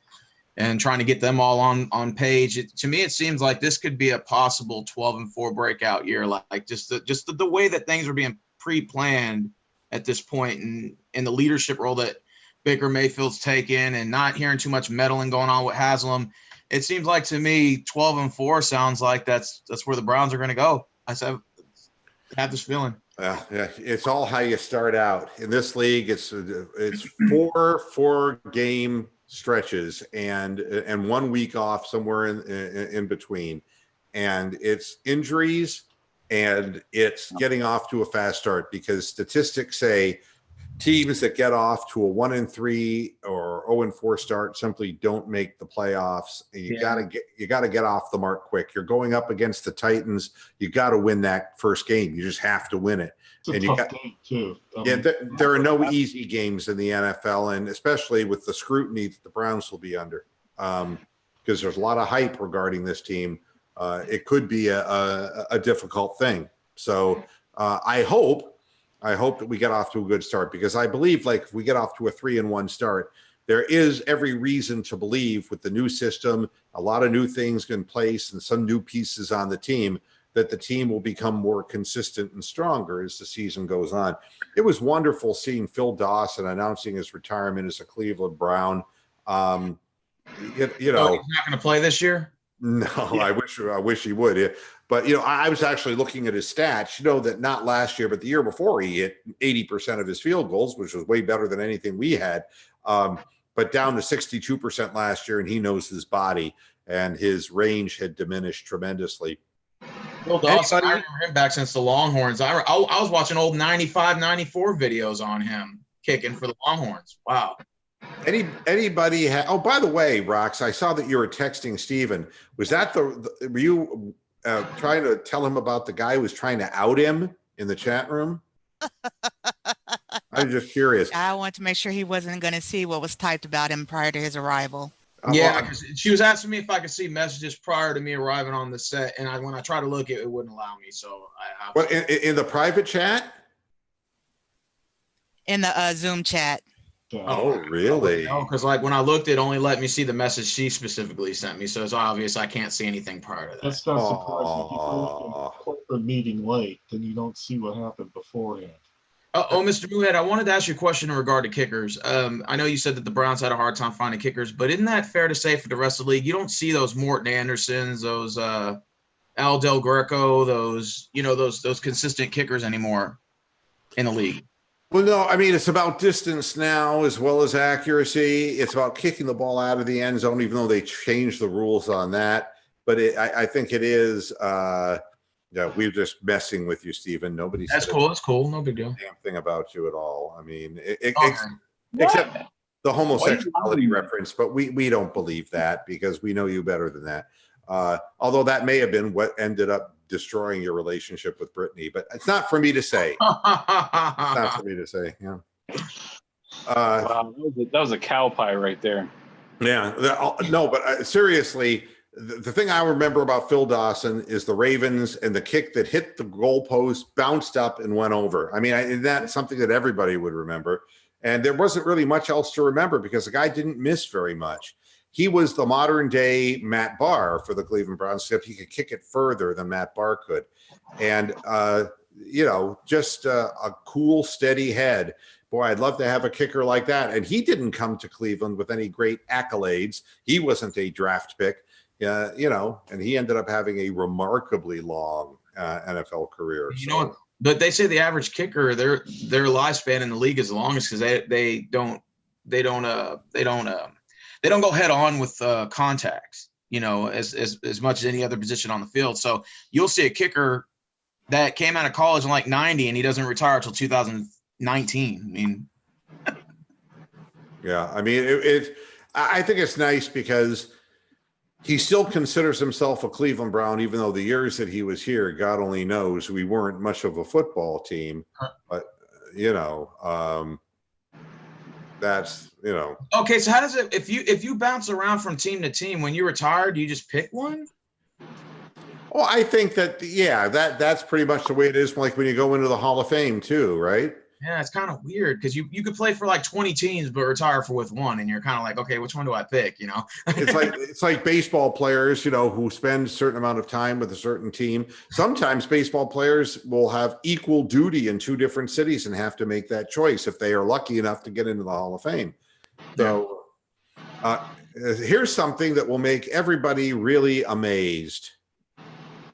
and trying to get them all on page. To me, it seems like this could be a possible 12-4 breakout year. Like just the way that things are being pre-planned at this point, and in the leadership role that Baker Mayfield's taken, and not hearing too much meddling going on with Haslam. It seems like to me 12-4 sounds like that's where the Browns are going to go. I have this feeling. Yeah, it's all how you start out in this league. It's 4 game stretches and 1 week off somewhere in between, and it's injuries and it's getting off to a fast start because statistics say teams that get off to a 1-3 or 0-4 start simply don't make the playoffs. You gotta get off the mark quick. You're going up against the Titans. You got to win that first game. You just have to win it. It's a tough game too. There are no easy games in the NFL, and especially with the scrutiny that the Browns will be under, because there's a lot of hype regarding this team. It could be a difficult thing. So I hope that we get off to a good start, because I believe, like, if we get off to a 3-1 start, there is every reason to believe, with the new system, a lot of new things in place and some new pieces on the team, that the team will become more consistent and stronger as the season goes on. It was wonderful seeing Phil Dawson announcing his retirement as a Cleveland Brown. So he's not going to play this year? No, yeah. I wish he would. Yeah. But, I was actually looking at his stats, that not last year, but the year before, he hit 80% of his field goals, which was way better than anything we had. But down to 62% last year, and he knows his body, and his range had diminished tremendously. Well, Dawson, I remember him back since the Longhorns. I was watching old 95, 94 videos on him kicking for the Longhorns. Wow. Anybody oh, by the way, Rox, I saw that you were texting Steven. Was that were you trying to tell him about the guy who was trying to out him in the chat room? I'm just curious. I want to make sure he wasn't going to see what was typed about him prior to his arrival. Yeah, because she was asking me if I could see messages prior to me arriving on the set, and when I tried to look, it wouldn't allow me. So in the private chat? In the Zoom chat. Oh, really? No, because when I looked, it only let me see the message she specifically sent me. So it's obvious I can't see anything prior to that. That's not surprising. If you go to a corporate meeting late, then you don't see what happened beforehand. Mr. Moohead, I wanted to ask you a question in regard to kickers. I know you said that the Browns had a hard time finding kickers, but isn't that fair to say for the rest of the league? You don't see those Morton Andersons, those Al Del Greco, those consistent kickers anymore in the league. Well, no, I mean, it's about distance now as well as accuracy. It's about kicking the ball out of the end zone, even though they changed the rules on that. But I think it is, we're just messing with you, Stephen. Nobody That's cool. That's cool. No big deal. Damn thing about you at all. I mean, except the homosexuality reference, but we don't believe that because we know you better than that. Although that may have been what ended up destroying your relationship with Brittany, but it's not for me to say. It's not for me to say. Yeah. Wow, that was a cow pie right there. Yeah. No, but seriously, the thing I remember about Phil Dawson is the Ravens and the kick that hit the goalpost, bounced up, and went over. I mean, that's something that everybody would remember. And there wasn't really much else to remember because the guy didn't miss very much. He was the modern day Matt Barr for the Cleveland Browns, except he could kick it further than Matt Barr could. And, just a cool, steady head. Boy, I'd love to have a kicker like that. And he didn't come to Cleveland with any great accolades. He wasn't a draft pick, and he ended up having a remarkably long NFL career. But they say the average kicker, their lifespan in the league is the longest because they don't go head on with contacts, as much as any other position on the field. So you'll see a kicker that came out of college in 90 and he doesn't retire until 2019. Yeah. I mean, I think it's nice because he still considers himself a Cleveland Brown, even though the years that he was here, God only knows, we weren't much of a football team, but that's, Okay. So how does it, if you bounce around from team to team, when you retire, do you just pick one? Well, I think that, that's pretty much the way it is. Like when you go into the Hall of Fame too, right? Yeah, it's kind of weird because you could play for 20 teams but retire with one, and you're kind of like, okay, which one do I pick? It's like baseball players, who spend a certain amount of time with a certain team. Sometimes baseball players will have equal duty in 2 different cities and have to make that choice if they are lucky enough to get into the Hall of Fame. So here's something that will make everybody really amazed.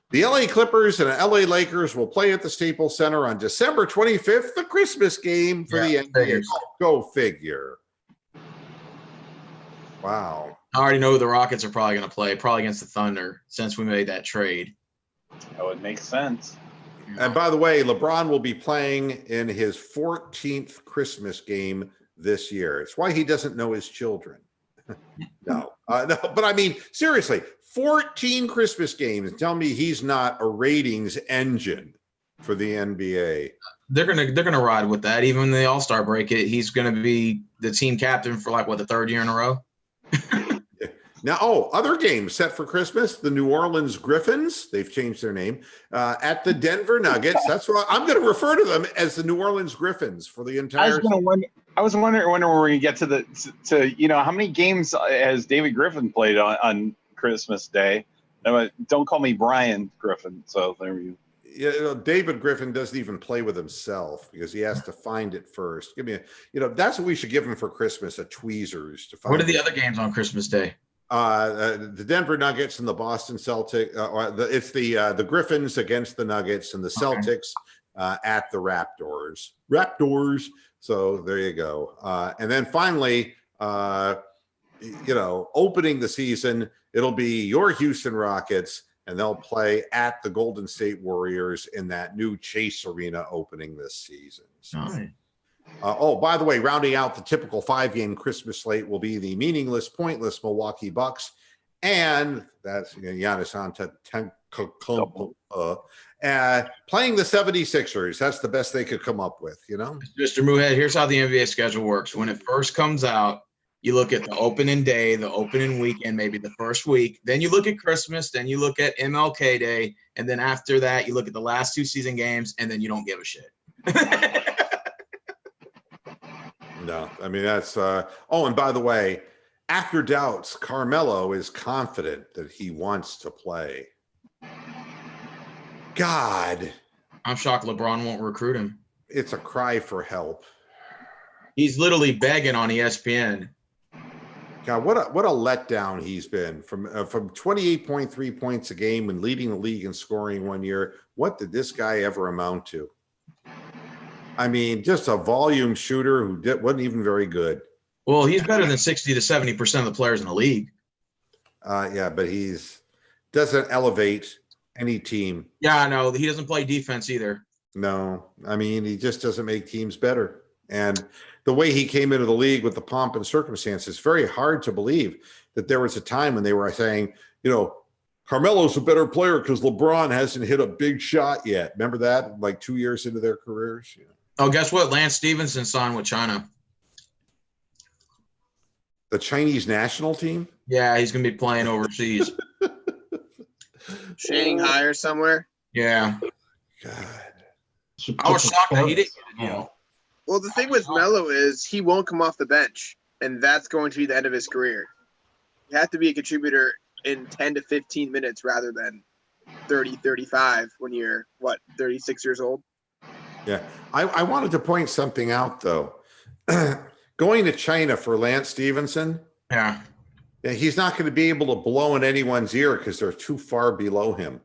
The LA Clippers and LA Lakers will play at the Staples Center on December 25th, the Christmas game for the NBA. figures. Go figure. Wow. I already know who the Rockets are probably going to play, probably against the Thunder, since we made that trade. That would make sense. And by the way, LeBron will be playing in his 14th Christmas game this year. It's why he doesn't know his children. No, but I mean, seriously, 14 Christmas games. Tell me he's not a ratings engine for the NBA. They're gonna ride with that. Even when the All-Star break, he's gonna be the team captain for the third year in a row. Now, other games set for Christmas. The New Orleans Griffins, they've changed their name, at the Denver Nuggets. That's what I'm going to refer to them as, the New Orleans Griffins for the entire. I was wondering when we're going to get to how many games has David Griffin played on Christmas Day? Don't call me Brian Griffin. So there we go. Yeah, David Griffin doesn't even play with himself because he has to find it first. Give me that's what we should give him for Christmas, a tweezers to find. What are the other games on Christmas Day? The Denver Nuggets and the Boston Celtics. It's the Griffins against the Nuggets and the Celtics at the Raptors. So there you go. And then finally, opening the season, it'll be your Houston Rockets, and they'll play at the Golden State Warriors in that new Chase Arena opening this season. So. Nice. By the way, rounding out the typical 5-game Christmas slate will be the meaningless, pointless Milwaukee Bucks, and that's Giannis Antetokounmpo playing the 76ers. That's the best they could come up with, Mr. Muhead, here's how the NBA schedule works. When it first comes out, you look at the opening day, the opening weekend, maybe the first week. Then you look at Christmas. Then you look at MLK Day. And then after that, you look at the last 2 season games, and then you don't give a shit. No, I mean, that's and by the way, after doubts, Carmelo is confident that he wants to play. God, I'm shocked LeBron won't recruit him. It's a cry for help. He's literally begging on ESPN. God, what a letdown he's been from 28.3 points a game and leading the league in scoring one year. What did this guy ever amount to? I mean, just a volume shooter who wasn't even very good. Well, he's better than 60 to 70% of the players in the league. Yeah, but doesn't elevate any team. Yeah, I know. He doesn't play defense either. No, I mean, he just doesn't make teams better. And the way he came into the league with the pomp and circumstances, it's very hard to believe that there was a time when they were saying, Carmelo's a better player because LeBron hasn't hit a big shot yet. Remember that? 2 years into their careers? Oh, guess what? Lance Stevenson signed with China. The Chinese national team? Yeah, he's going to be playing overseas. Shanghai or somewhere. Yeah. God. I was shocked that he didn't, Well, the thing with Melo is he won't come off the bench, and that's going to be the end of his career. You have to be a contributor in 10 to 15 minutes rather than 30, 35 when you're, 36 years old? Yeah. I wanted to point something out, though. Going to China for Lance Stevenson, Yeah. he's not going to be able to blow in anyone's ear because they're too far below him.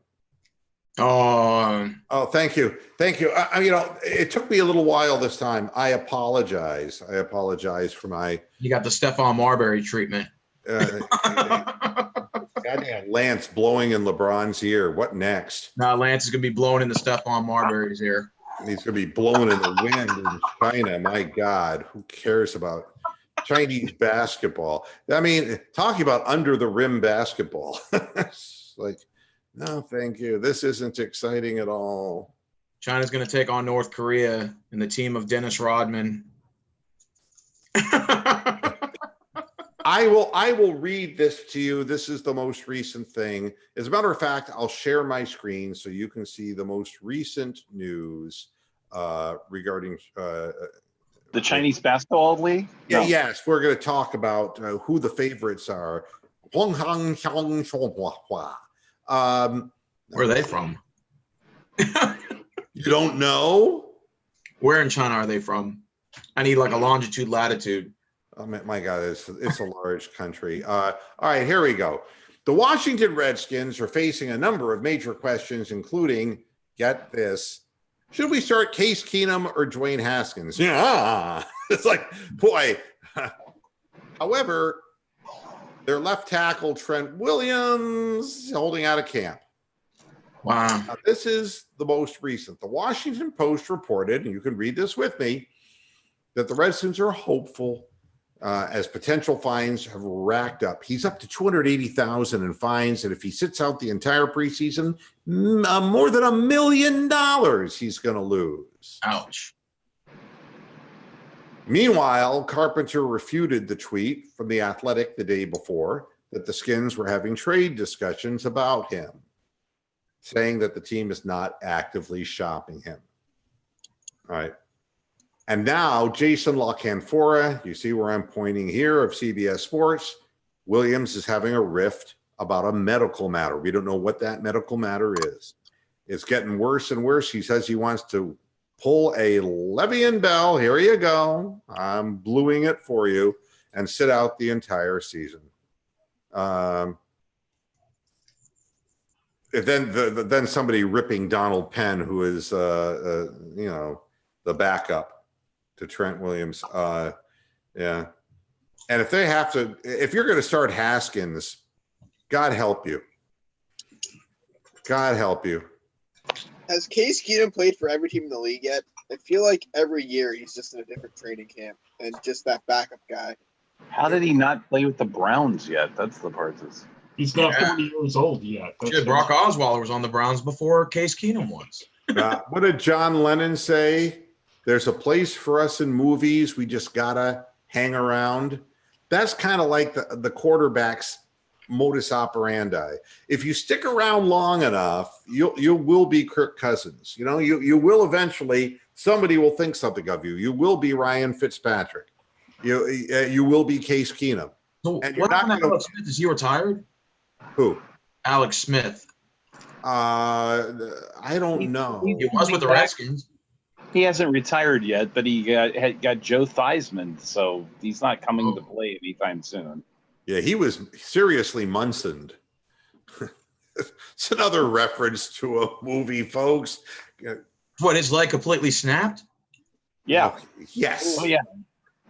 Oh, Thank you. It took me a little while this time. I apologize. For my. you got the Stephon Marbury treatment. Goddamn Lance blowing in LeBron's ear. What next? Now Lance is going to be blowing into Stephon Marbury's ear. He's going to be blowing in the wind in China. My God, who cares about Chinese basketball? I mean, talking about under the rim basketball. It's no, thank you. This isn't exciting at all. China's going to take on North Korea and the team of Dennis Rodman. I will read this to you. This is the most recent thing. As a matter of fact, I'll share my screen so you can see the most recent news regarding The Chinese Basketball League? Yeah, No. yes, we're going to talk about who the favorites are. Where are they from? You don't know? Where in China are they from? I need a longitude, latitude. Oh my God, it's a large country. All right, here we go. The Washington Redskins are facing a number of major questions, including, get this, should we start Case Keenum or Dwayne Haskins? Yeah, it's like, boy. However, their left tackle, Trent Williams, holding out of camp. Wow. Now, this is the most recent. The Washington Post reported, and you can read this with me, that the Redskins are hopeful as potential fines have racked up. He's up to $280,000 in fines, and if he sits out the entire preseason, more than $1 million he's going to lose. Ouch. Meanwhile, Carpenter refuted the tweet from The Athletic the day before that the Skins were having trade discussions about him, saying that the team is not actively shopping him. All right. And now Jason LaCanfora, you see where I'm pointing here, of CBS Sports, Williams is having a rift about a medical matter. We don't know what that medical matter is. It's getting worse and worse. He says he wants to pull a Le'Veon Bell. Here you go. I'm bluing it for you, and sit out the entire season. Then somebody ripping Donald Penn, who is the backup to Trent Williams. Yeah. And if you're going to start Haskins, God help you. God help you. Has Case Keenum played for every team in the league yet? I feel like every year he's just in a different training camp and just that backup guy. How did he not play with the Browns yet? That's the part that's... He's not 40 years old yet. Shit, Brock Osweiler was on the Browns before Case Keenum was. What did John Lennon say? There's a place for us in movies. We just gotta hang around. That's kind of like the quarterback's modus operandi. If you stick around long enough, you will be Kirk Cousins. You know, you will eventually. Somebody will think something of you. You will be Ryan Fitzpatrick. You will be Case Keenum. So And what you're happened not to gonna- Alex Smith? Is he retired? Who? Alex Smith. I don't know. He was with the Redskins. He hasn't retired yet, but he got Joe Theismann, so he's not coming to play anytime soon. Yeah, he was seriously Munsoned. It's another reference to a movie, folks. What, his leg completely snapped? Yeah. Yes. Oh, yeah.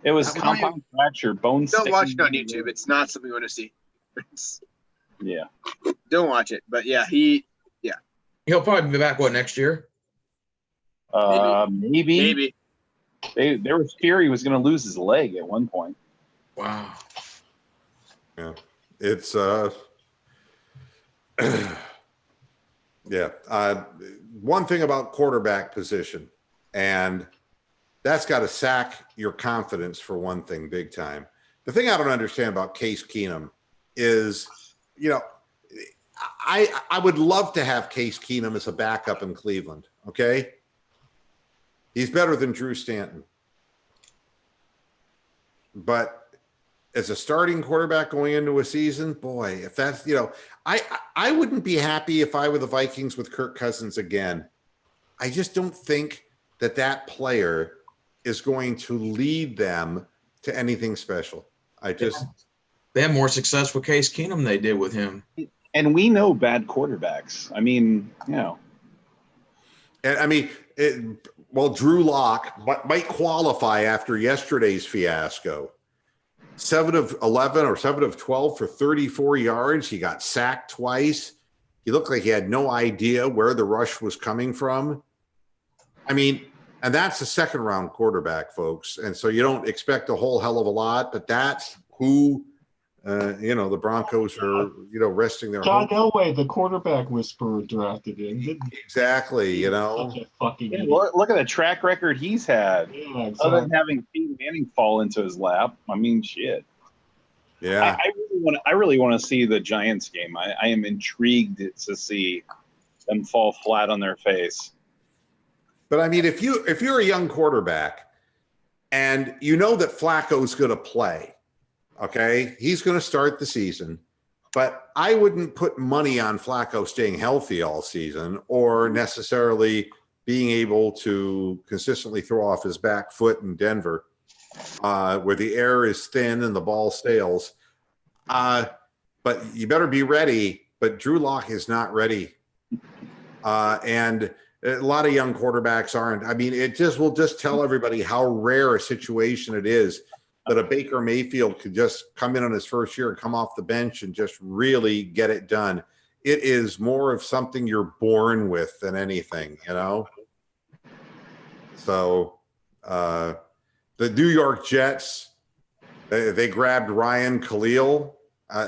It was I compound fracture, bone Don't watch it on sticking. YouTube. It's not something you want to see. Yeah. Don't watch it. But yeah, He'll probably be back, next year? Maybe. There was fear he was going to lose his leg at one point. Wow. Yeah. It's yeah. One thing about quarterback position, and that's got to sack your confidence for one thing, big time. The thing I don't understand about Case Keenum is, I would love to have Case Keenum as a backup in Cleveland. Okay. He's better than Drew Stanton. But as a starting quarterback going into a season, boy, if that's, I wouldn't be happy if I were the Vikings with Kirk Cousins again. I just don't think that player is going to lead them to anything special. They had more success with Case Keenum than they did with him. And we know bad quarterbacks. I mean, And Drew Lock might qualify after yesterday's fiasco. 7 of 11 or 7 of 12 for 34 yards. He got sacked twice. He looked like he had no idea where the rush was coming from. I mean, and that's a second round quarterback, folks. And so you don't expect a whole hell of a lot, but that's who, the Broncos are, resting their John hope. Elway, the quarterback whisperer, drafted him. Didn't Exactly, Such a fucking idiot. look at the track record he's had. Yeah, Other exactly. than having Peyton Manning fall into his lap. I mean, shit. Yeah. I really want to see the Giants game. I am intrigued to see them fall flat on their face. But I mean, if you're a young quarterback and you know that Flacco's going to play, okay, he's going to start the season, but I wouldn't put money on Flacco staying healthy all season or necessarily being able to consistently throw off his back foot in Denver, where the air is thin and the ball sails. but you better be ready. But Drew Lock is not ready. And a lot of young quarterbacks aren't. I mean, it just will just tell everybody how rare a situation it is that a Baker Mayfield could just come in on his first year and come off the bench and just really get it done. It is more of something you're born with than anything, you know? So the New York Jets, they grabbed Ryan Khalil.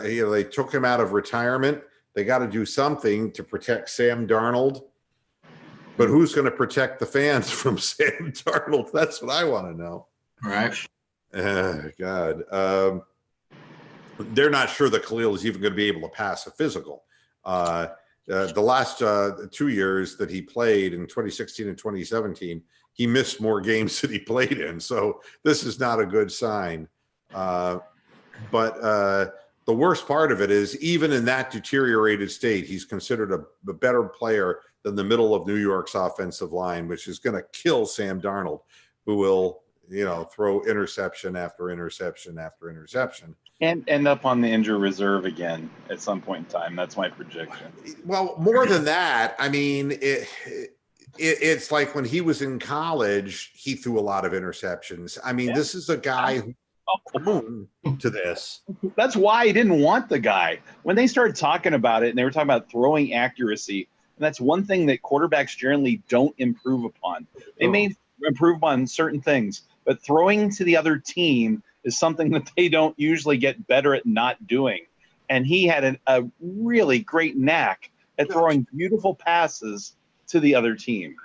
They took him out of retirement. They got to do something to protect Sam Darnold. But who's going to protect the fans from Sam Darnold? That's what I want to know. All right. God. They're not sure that Khalil is even going to be able to pass a physical. The last 2 years that he played in 2016 and 2017, he missed more games than he played in. So this is not a good sign. But the worst part of it is, even in that deteriorated state, he's considered a better player than the middle of New York's offensive line, which is going to kill Sam Darnold, who will, throw interception after interception after interception. And end up on the injury reserve again at some point in time. That's my prediction. Well, more than that, I mean, it's like when he was in college, he threw a lot of interceptions. I mean, This is a guy who to this. That's why I didn't want the guy. When they started talking about it and they were talking about throwing accuracy, and that's one thing that quarterbacks generally don't improve upon. They may improve on certain things, but throwing to the other team is something that they don't usually get better at not doing. And he had a really great knack at throwing beautiful passes to the other team.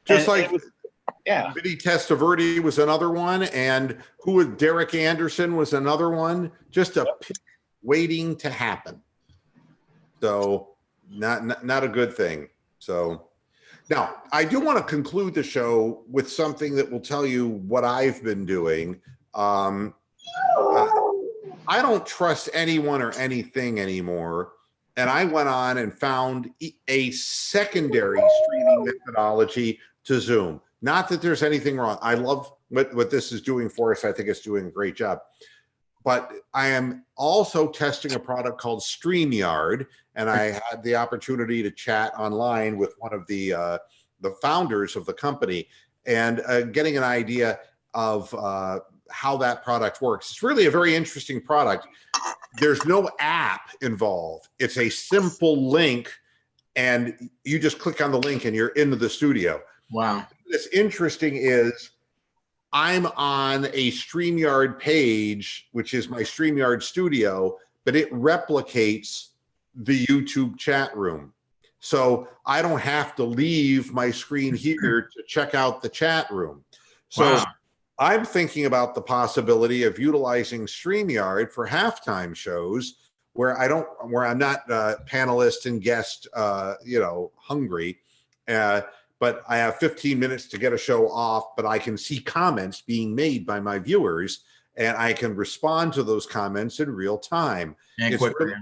Just Vinny Testaverde was another one, and Derek Anderson was another one. Just a pick waiting to happen. So not a good thing. So now I do want to conclude the show with something that will tell you what I've been doing. I don't trust anyone or anything anymore. And I went on and found a secondary streaming methodology to Zoom. Not that there's anything wrong. I love what this is doing for us. I think it's doing a great job. But I am also testing a product called StreamYard, and I had the opportunity to chat online with one of the founders of the company and getting an idea of how that product works. It's really a very interesting product. There's no app involved. It's a simple link, and you just click on the link and you're into the studio. Wow. What's interesting is I'm on a StreamYard page, which is my StreamYard studio, but it replicates the YouTube chat room. So I don't have to leave my screen here to check out the chat room. So wow. I'm thinking about the possibility of utilizing StreamYard for halftime shows where I'm not panelist and guest, hungry. But I have 15 minutes to get a show off, but I can see comments being made by my viewers, and I can respond to those comments in real time. And quicker.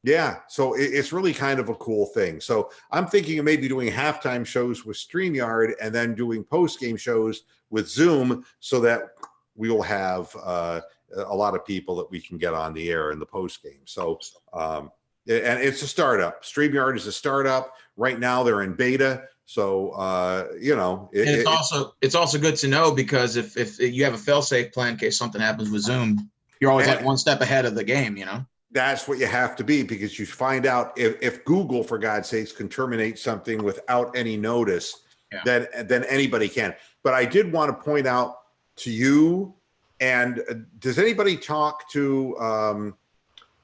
Yeah, so it's really kind of a cool thing. So I'm thinking of maybe doing halftime shows with StreamYard and then doing post-game shows with Zoom so that we will have a lot of people that we can get on the air in the post-game. So, and it's a startup. StreamYard is a startup. Right now they're in beta. So, it's also good to know, because if you have a fail-safe plan in case something happens with Zoom, you're always like one step ahead of the game, That's what you have to be, because you find out if Google, for God's sakes, can terminate something without any notice, then anybody can. But I did want to point out to you, and does anybody talk to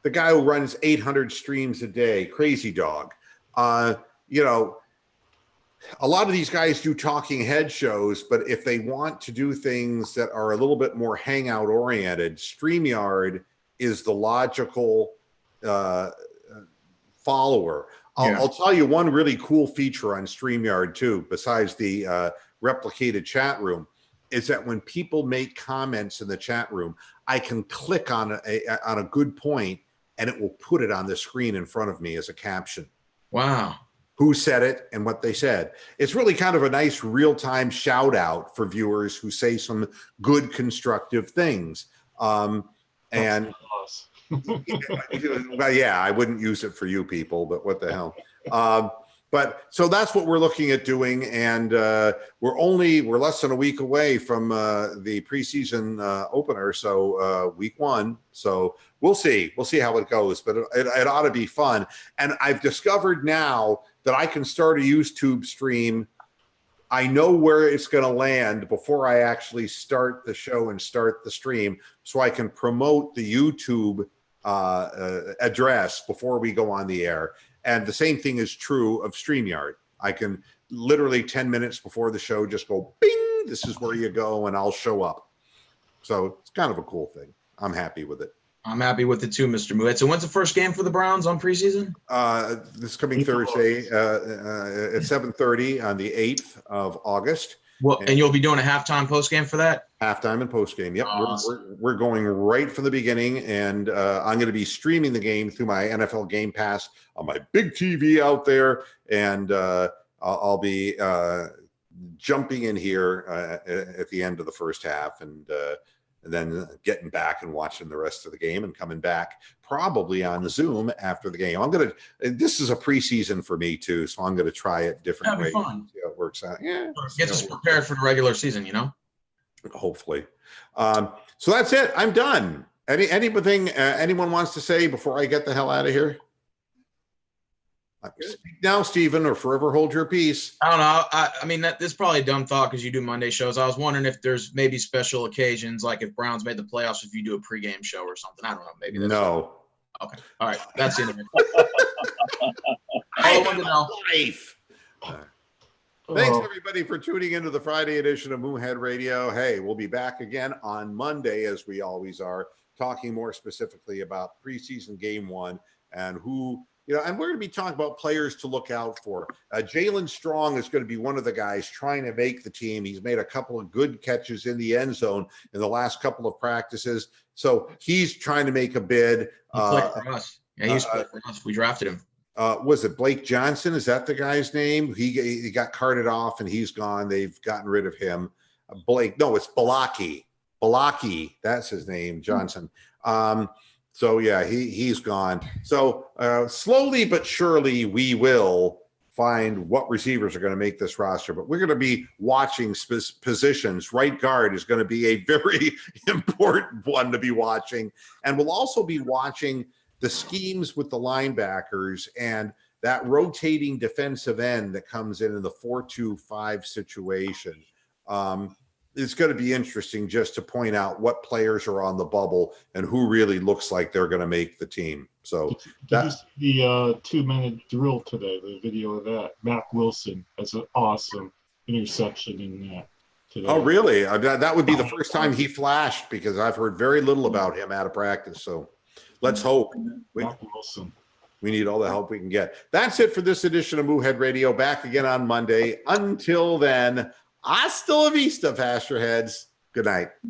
the guy who runs 800 streams a day, Crazy Dog? A lot of these guys do talking head shows, but if they want to do things that are a little bit more hangout oriented, StreamYard is the logical follower. I'll tell you one really cool feature on StreamYard too, besides the replicated chat room, is that when people make comments in the chat room, I can click on a good point and it will put it on the screen in front of me as a caption. Wow. Who said it and what they said. It's really kind of a nice real-time shout out for viewers who say some good constructive things. And Well, yeah, I wouldn't use it for you people, but what the hell? But so that's what we're looking at doing, and we're less than a week away from the preseason opener, so week 1. So we'll see how it goes, but it ought to be fun. And I've discovered now that I can start a YouTube stream. I know where it's going to land before I actually start the show and start the stream, so I can promote the YouTube address before we go on the air. And the same thing is true of StreamYard. I can literally 10 minutes before the show just go, bing, this is where you go, and I'll show up. So it's kind of a cool thing. I'm happy with it. I'm happy with it too, Mr. Mouet. So when's the first game for the Browns on preseason? This coming Thursday at 7:30 on the 8th of August. Well, and you'll be doing a halftime post game for that? Halftime and post game. Yep. Awesome. We're going right from the beginning, and I'm going to be streaming the game through my NFL Game Pass on my big TV out there, and I'll be jumping in here at the end of the first half, and then getting back and watching the rest of the game and coming back probably on Zoom after the game. This is a preseason for me too, so I'm going to try it different ways. See how it works out. Yeah. Get us prepared for the regular season, Hopefully. So that's it. I'm done. Anything anyone wants to say before I get the hell out of here? Speak now, Stephen, or forever hold your peace. I don't know. I mean, this is probably a dumb thought because you do Monday shows. I was wondering if there's maybe special occasions, like if Browns made the playoffs, if you do a pregame show or something. I don't know. Maybe that's no. Okay. All right. That's the end of it. I wanted to know. Life. Thanks, everybody, for tuning into the Friday edition of Moohead Radio. Hey, we'll be back again on Monday, as we always are, talking more specifically about preseason game 1 and who, and we're going to be talking about players to look out for. Jalen Strong is going to be one of the guys trying to make the team. He's made a couple of good catches in the end zone in the last couple of practices. So he's trying to make a bid. He played for us. Yeah, he's played for us. We drafted him. Was it Blake Johnson? Is that the guy's name? He got carted off and he's gone. They've gotten rid of him. It's Balaki. Balaki, that's his name, Johnson. So yeah, he's gone. So slowly but surely we will find what receivers are going to make this roster. But we're going to be watching positions. Right guard is going to be a very important one to be watching. And we'll also be watching the schemes with the linebackers and that rotating defensive end that comes in the 4-2-5 situation. It's going to be interesting just to point out what players are on the bubble and who really looks like they're going to make the team. So did you see the 2-minute drill today, the video of that? Mac Wilson has an awesome interception in that today. Oh, really? That would be the first time he flashed, because I've heard very little about him out of practice. So let's hope. Mac Wilson. We need all the help we can get. That's it for this edition of Moohead Radio. Back again on Monday. Until then, hasta la vista, Pasture Heads. Good night.